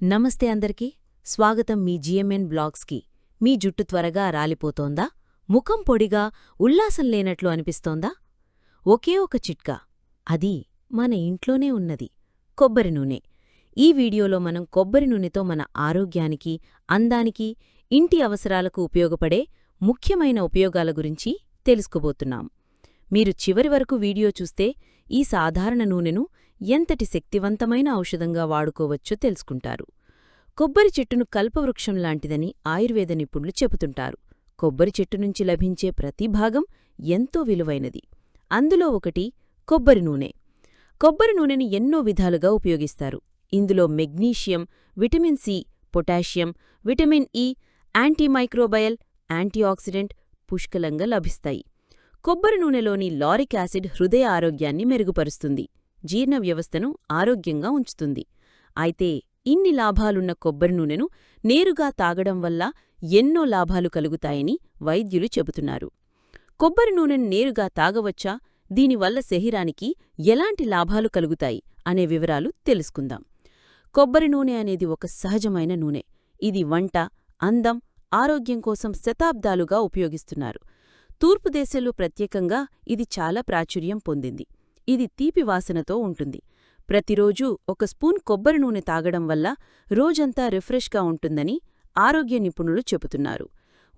నమస్తే అందరికీ స్వాగతం మీ జిఎంఎన్ బ్లాగ్స్కి. మీ జుట్టు త్వరగా రాలిపోతోందా? ముఖం పొడిగా ఉల్లాసం లేనట్లు అనిపిస్తోందా? ఒకే ఒక చిట్కా, అది మన ఇంట్లోనే ఉన్నది, కొబ్బరి నూనె. ఈ వీడియోలో మనం కొబ్బరి నూనెతో మన ఆరోగ్యానికి, అందానికి, ఇంటి అవసరాలకు ఉపయోగపడే ముఖ్యమైన ఉపయోగాల గురించి తెలుసుకోబోతున్నాం. మీరు చివరి వరకు వీడియో చూస్తే ఈ సాధారణ నూనెను ఎంతటి శక్తివంతమైన ఔషధంగా వాడుకోవచ్చో తెలుసుకుంటారు. కొబ్బరి చెట్టును కల్పవృక్షం లాంటిదని ఆయుర్వేద నిపుణులు చెబుతుంటారు. కొబ్బరి చెట్టు నుంచి లభించే ప్రతి భాగం ఎంతో విలువైనది. అందులో ఒకటి కొబ్బరి నూనె. కొబ్బరి నూనెని ఎన్నో విధాలుగా ఉపయోగిస్తారు. ఇందులో magnesium, vitamin C, potassium, vitamin E, antimicrobial, antioxidant పుష్కలంగా లభిస్తాయి. కొబ్బరి నూనెలోని లారిక్ యాసిడ్ హృదయ ఆరోగ్యాన్ని మెరుగుపరుస్తుంది, జీర్ణ వ్యవస్థను ఆరోగ్యంగా ఉంచుతుంది. అయితే ఇన్ని లాభాలున్న కొబ్బరి నూనెను నేరుగా తాగడం వల్ల ఎన్నో లాభాలు కలుగుతాయని వైద్యులు చెబుతున్నారు. కొబ్బరి నూనెను నేరుగా తాగవచ్చా? దీనివల్ల శరీరానికి ఎలాంటి లాభాలు కలుగుతాయి అనే వివరాలు తెలుసుకుందాం. కొబ్బరి నూనె అనేది ఒక సహజమైన నూనె. ఇది వంట, అందం, ఆరోగ్యం కోసం శతాబ్దాలుగా ఉపయోగిస్తున్నారు. తూర్పు దేశాల్లో ప్రత్యేకంగా ఇది చాలా ప్రాచుర్యం పొందింది. ఇది తీపి వాసనతో ఉంటుంది. ప్రతిరోజూ ఒక స్పూన్ కొబ్బరి నూనె తాగడం వల్ల రోజంతా రిఫ్రెష్గా ఉంటుందని ఆరోగ్య నిపుణులు చెబుతున్నారు.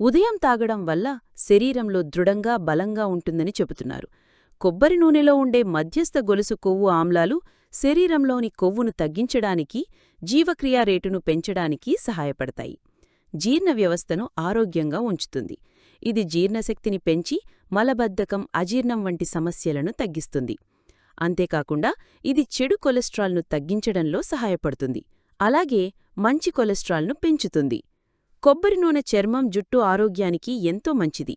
ఉదయం తాగడం వల్ల శరీరంలో దృఢంగా, బలంగా ఉంటుందని చెబుతున్నారు. కొబ్బరి నూనెలో ఉండే మధ్యస్థ గొలుసు కొవ్వు ఆమ్లాలు శరీరంలోని కొవ్వును తగ్గించడానికి, జీవక్రియా రేటును పెంచడానికి సహాయపడతాయి. జీర్ణ వ్యవస్థను ఆరోగ్యంగా ఉంచుతుంది. ఇది జీర్ణశక్తిని పెంచి మలబద్ధకం, అజీర్ణం వంటి సమస్యలను తగ్గిస్తుంది. అంతేకాకుండా ఇది చెడు కొలెస్ట్రాల్ను తగ్గించడంలో సహాయపడుతుంది. అలాగే మంచి కొలెస్ట్రాల్ను పెంచుతుంది. కొబ్బరి నూనె చర్మం, జుట్టు ఆరోగ్యానికి ఎంతో మంచిది.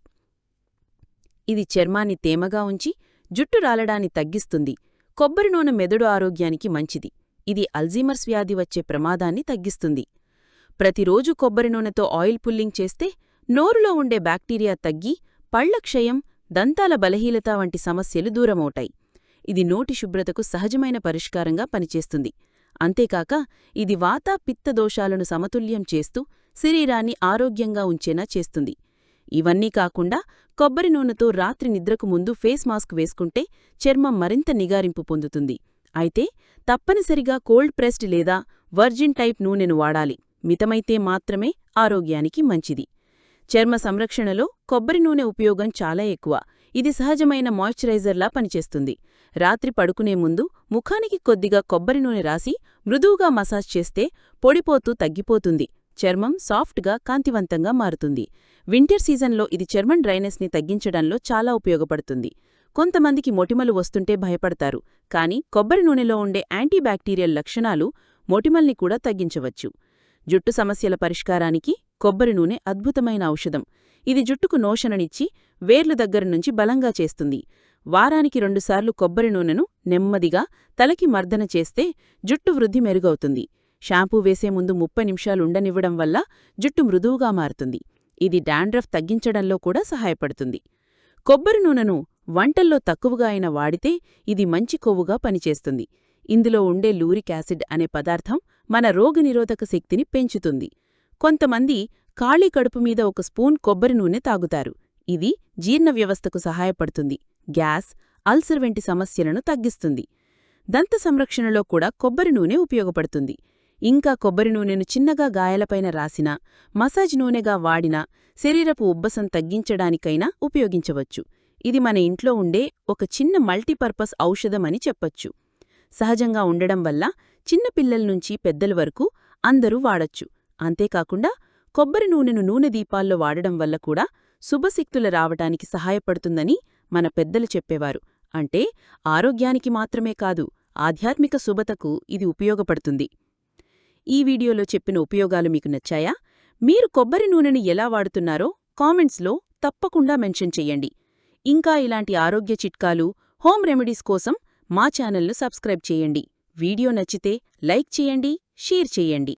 ఇది చర్మాన్ని తేమగా ఉంచి జుట్టు రాలడాన్ని తగ్గిస్తుంది. కొబ్బరి నూనె మెదడు ఆరోగ్యానికి మంచిది. ఇది అల్జీమర్స్ వ్యాధి వచ్చే ప్రమాదాన్ని తగ్గిస్తుంది. ప్రతిరోజు కొబ్బరి నూనెతో ఆయిల్ పుల్లింగ్ చేస్తే నోరులో ఉండే బ్యాక్టీరియా తగ్గి పళ్ల క్షయం, దంతాల బలహీనత వంటి సమస్యలు దూరమవుతాయి. ఇది నోటి శుభ్రతకు సహజమైన పరిష్కారంగా పనిచేస్తుంది. అంతేకాక ఇది వాత, పిత్త దోషాలను సమతుల్యం చేస్తూ శరీరాన్ని ఆరోగ్యంగా ఉంచేలా చేస్తుంది. ఇవన్నీ కాకుండా కొబ్బరి నూనెతో రాత్రి నిద్రకు ముందు ఫేస్ మాస్క్ వేసుకుంటే చర్మం మరింత నిగారింపు పొందుతుంది. అయితే తప్పనిసరిగా కోల్డ్ ప్రెస్డ్ లేదా వర్జిన్ టైప్ నూనెను వాడాలి. మితమైతే మాత్రమే ఆరోగ్యానికి మంచిది. చర్మ సంరక్షణలో కొబ్బరి నూనె ఉపయోగం చాలా ఎక్కువ. ఇది సహజమైన మాయిశ్చరైజర్లా పనిచేస్తుంది. రాత్రి పడుకునే ముందు ముఖానికి కొద్దిగా కొబ్బరి నూనె రాసి మృదువుగా మసాజ్ చేస్తే పొడిపోతూ తగ్గిపోతుంది. చర్మం సాఫ్ట్గా, కాంతివంతంగా మారుతుంది. వింటర్ సీజన్లో ఇది చర్మం డ్రైనెస్ని తగ్గించడంలో చాలా ఉపయోగపడుతుంది. కొంతమందికి మొటిమలు వస్తుంటే భయపడతారు, కానీ కొబ్బరి నూనెలో ఉండే యాంటీబ్యాక్టీరియల్ లక్షణాలు మొటిమల్ని కూడా తగ్గించవచ్చు. జుట్టు సమస్యల పరిష్కారానికి కొబ్బరి నూనె అద్భుతమైన ఔషధం. ఇది జుట్టుకు నోషణనిచ్చి వేర్లు దగ్గరనుంచి బలంగా చేస్తుంది. వారానికి 2 సార్లు కొబ్బరి నూనెను నెమ్మదిగా తలకి మర్దన చేస్తే జుట్టు వృద్ధి మెరుగవుతుంది. షాంపూ వేసే ముందు 30 నిమిషాలు ఉండనివ్వడం వల్ల జుట్టు మృదువుగా మారుతుంది. ఇది డాండ్రఫ్ తగ్గించడంలో కూడా సహాయపడుతుంది. కొబ్బరి నూనెను వంటల్లో తక్కువగా అయినా వాడితే ఇది మంచి కొవ్వుగా పనిచేస్తుంది. ఇందులో ఉండే లూరిక్ యాసిడ్ అనే పదార్థం మన రోగనిరోధక శక్తిని పెంచుతుంది. కొంతమంది ఖాళీ కడుపు మీద 1 స్పూన్ కొబ్బరి నూనె తాగుతారు. ఇది జీర్ణ వ్యవస్థకు సహాయపడుతుంది. గ్యాస్, అల్సర్ వంటి సమస్యలను తగ్గిస్తుంది. దంత సంరక్షణలో కూడా కొబ్బరి నూనె ఉపయోగపడుతుంది. ఇంకా కొబ్బరి నూనెను చిన్నగా గాయాలపైన రాసినా, మసాజ్ నూనెగా వాడినా, శరీరపు ఉబ్బసం తగ్గించడానికైనా ఉపయోగించవచ్చు. ఇది మన ఇంట్లో ఉండే ఒక చిన్న మల్టీపర్పస్ ఔషధమని చెప్పొచ్చు. సహజంగా ఉండడం వల్ల చిన్నపిల్లల నుంచి పెద్దల వరకు అందరూ వాడొచ్చు. అంతేకాకుండా కొబ్బరి నూనెను నూనె దీపాల్లో వాడడం వల్ల కూడా శుభశక్తుల రావటానికి సహాయపడుతుందని మన పెద్దలు చెప్పేవారు. అంటే ఆరోగ్యానికి మాత్రమే కాదు, ఆధ్యాత్మిక శుభతకు ఇది ఉపయోగపడుతుంది. ఈ వీడియోలో చెప్పిన ఉపయోగాలు మీకు నచ్చాయా? మీరు కొబ్బరి నూనెను ఎలా వాడుతున్నారో కామెంట్స్లో తప్పకుండా మెన్షన్ చెయ్యండి. ఇంకా ఇలాంటి ఆరోగ్య చిట్కాలు, హోమ్ రెమెడీస్ కోసం మా ఛానల్ను సబ్స్క్రైబ్ చేయండి. వీడియో నచ్చితే లైక్ చేయండి, షేర్ చేయండి.